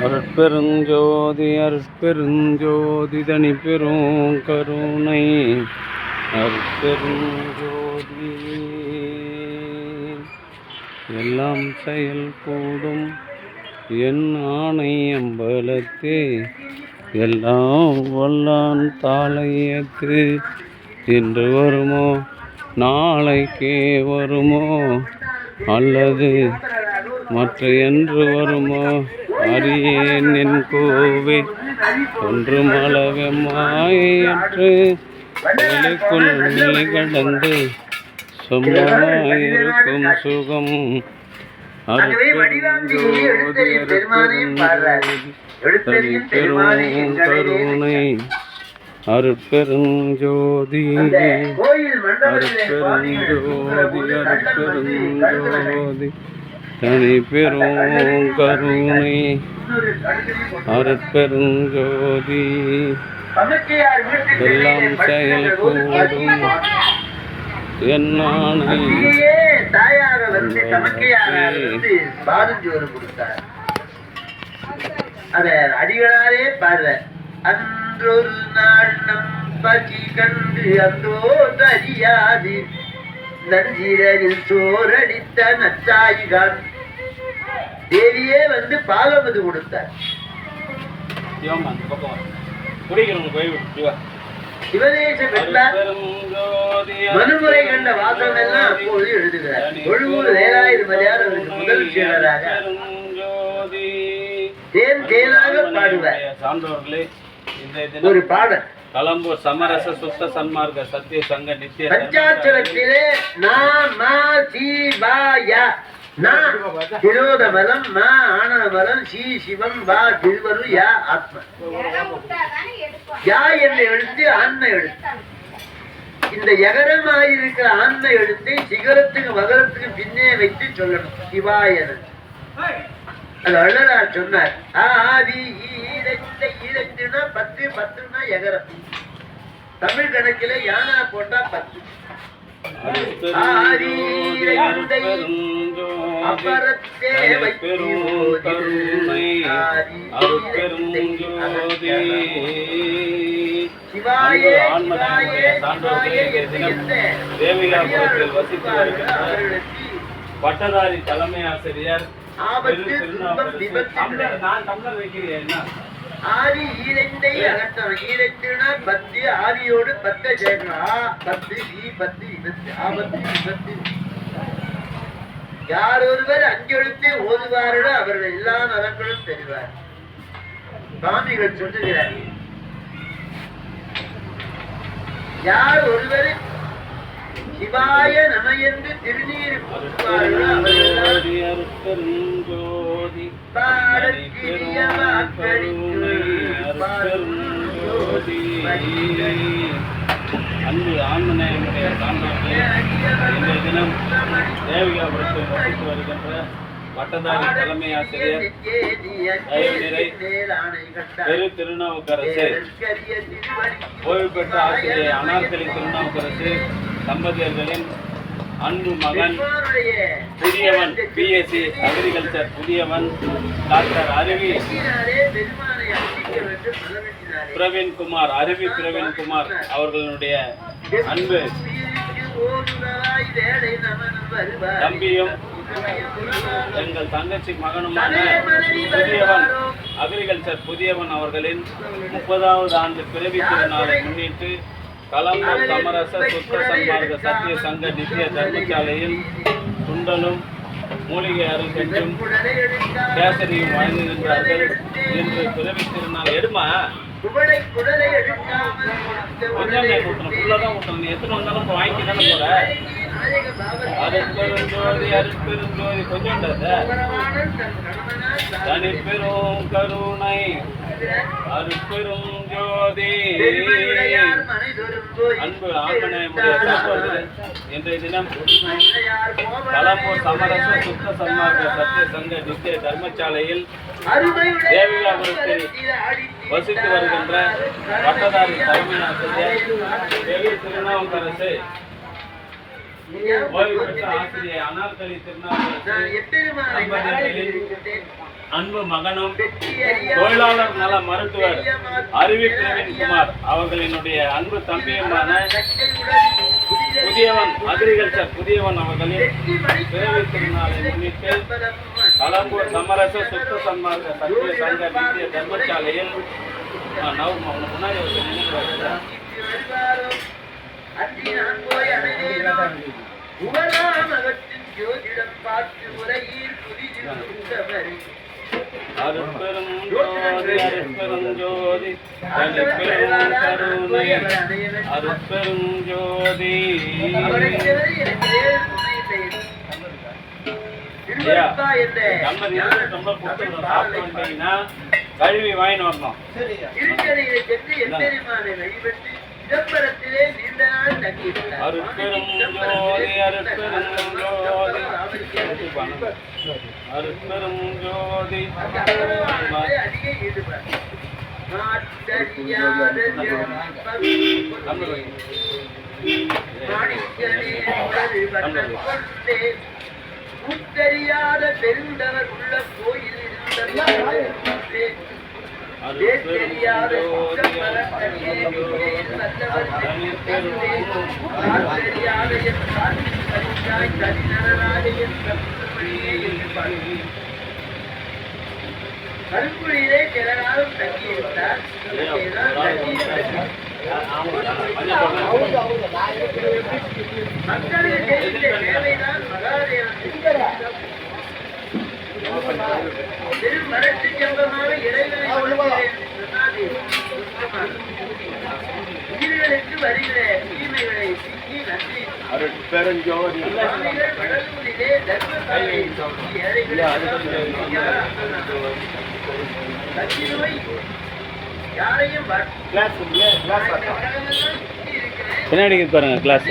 அருட்பெருஞ்சோதி அருட்பெருஞ்சோதி தனி பெரும் கருணை அருட்பெருஞ்சோதி எல்லாம் செயல் கூடும் என் ஆணை அம்பலத்தே எல்லாம் வல்லான் தாளையத்து இன்று வருமோ நாளைக்கே வருமோ அல்லது மற்ற என்று வருமோ அறியேன் என் கோவே ஒன்றும் அளவமாயற்று வெளிக்குள் நிலை கடந்து சும்மாயிருக்கும் சுகம் பெரும் கருணை அருட்பெருஞ்சோதி அருட்பெருஞ்சோதி அருட்பெருஞ்சோதி தனி பெரும் கருணை அருட்பெருஞ்சோதி எல்லாம் செயல் கூடும் என்னானை அடிகளாரே பாடுற அன்றொரு நாள் நம் பசி கண்டு அந்தோ அறியாது நஞ்சிரவில் சோரடித்த நச்சாயிகான் தேவியே வந்து பாலமது கொடுத்தார். சிவதேசம் என்றார் மனுமுறை கண்ட வாசம் எல்லாம் அப்போது எழுதுகிறார். தொழுவூர் வேலாயுத மரியாதை அவருக்கு முதல் செயலராக தேன் தேனாக பாடுவார். ஒரு பாடல் கலம்பூர் சமரச சுத்த சன்மார்க்க சத்திய சங்க நித்திய பஞ்சாட்சரத்திலே திரோத பலம் மா ஆணவ பலம் சி சிவம் வா திருவரு யா ஆத்ம யா என்ற எழுத்து ஆன்ம எழுத்து. இந்த யகரமாயிருக்கிற ஆன்ம எழுத்தை சிகரத்துக்கு மகரத்துக்கு பின்னே வைத்து சொல்லணும். சிவாயன அது வள்ளலார் சொன்னார். ஆதி ஈரஞ்சுனா 10 10னா யகரம். தமிழ் கணக்கில யானா போட்டா 10. அபரத்தே சிவாயே தேவிகாபுரத்தில் வசித்து வருகின்ற பட்டதாரி தலைமை ஆசிரியர் ஆதி ஈரண்டை அகற்றம். ஈரண்டுனா 10 ஆதியோடு 10 சேர்க்கணும். 10 ஈ 10 20 ஆபத்து 20. யார் ஒருவர் 5 எழுத்து ஓதுவார்களோ அவர்கள் எல்லா நலங்களும் தெரிவார். சுவாமிகள் சொல்லுகிறார். யார் ஒருவர் சிவாய நம என்று திருநீர் பூசுவார்களோ அன்பு ஆன்மநேயனுடைய சான்றோர்களே, இன்றைய தினம் தேவிகாபுரத்தில் வசித்து வருகின்ற பட்டதாரி தலைமை ஆசிரியர் பெரு திருநாவுக்கரசு, ஓய்வு பெற்ற ஆசிரியர் அனார்கலி திருநாவுக்கரசு தம்பதியர்களின் அன்பு மகன் புதியவன் BSc அக்ரிகல்ச்சர் புதியவன் டாக்டர் அருவி பிரவீன்குமார் அவர்களுடைய அன்பு தம்பியும் எங்கள் தங்கச்சி மகனுமான புதியவன் அக்ரிகல்ச்சர் புதியவன் அவர்களின் 30வது ஆண்டு பிறவி திருநாளை முன்னிட்டு கலம்பூர் சமரச சுத்த சன்மார்க்க சத்திய சங்க நித்திய தர்மசாலையில் சுண்டலும் மூலிகை அருள்கட்டும் கேசரியும் வழங்குகின்றார்கள். இன்று பிறவி திருநாள் எடுமா கொஞ்சம் ஊட்டணும், ஃபுல்லாதான் ஊட்டணும். நீ எத்தனை வந்தாலும் இப்போ வாங்கி தானே போற. அருட்பெருஞ்சோதி கொஞ்சம் தனி பெரும் கருணை அருட்பெரும் ஜோதி அன்பு ஆன்மநேயமுடைய சான்றோர்களே, இன்றைய தினம் கலம்பூர் சமரச சுத்த சன்மார்க்க சத்திய சங்க நித்திய தர்மசாலையில் தேவிகாபுரத்தில் வசித்து வருகின்ற பட்டதாரி தலைமை ஆசிரியர் பெரு திருநாவுக்கரசு ஓய்வு பெற்ற ஆசிரியர் அனார்கலி திருநாள் அன்பு மகனும் தொழிலாளர் நல மருத்துவர் அருவி பிரவீன்குமார் அவர்களினுடைய அன்பு தம்பியுமான புதியவன் அக்ரிகல்ச்சர் புதியவன் அவர்களின் பிறவி திருநாளை முன்னிட்டு கலம்பூர் சமரச சுத்த சன்மார்க்க சத்திய சங்க நித்திய தர்மசாலையில் முன்னாடி ஜோதிடம் பார்த்து முறையில் அருட்பெரும் ஜோதி அருட்பெரும் ஜோதி தனிப்பெரும் கருணை அருட்பெரும் ஜோதி. கழுவி வாங்கிட்டு வரணும். அருட்பெரும் ஜோதி அருட்பெரும் ஜோதி அருட்பெரும் ஜோதி. முத்தறியாத பெருந்தவர் உள்ள கோயில் தெரியாத கருப்புரியிலே சில நாளும் தங்கியிருந்தார். மக்களுக்கு தெரிந்த தேவைதான் மகாதேவன் பெரும் மரத்து ஜம்பமாக இறைவனை உயிர்களுக்கு வருகிற தீமைகளை சிக்கி நன்றி அருட்பெருஞ்சோதி வடலூரிலே தர்மசாலை யாரையும் பின்னாடி பாருங்க கிளாஸ்.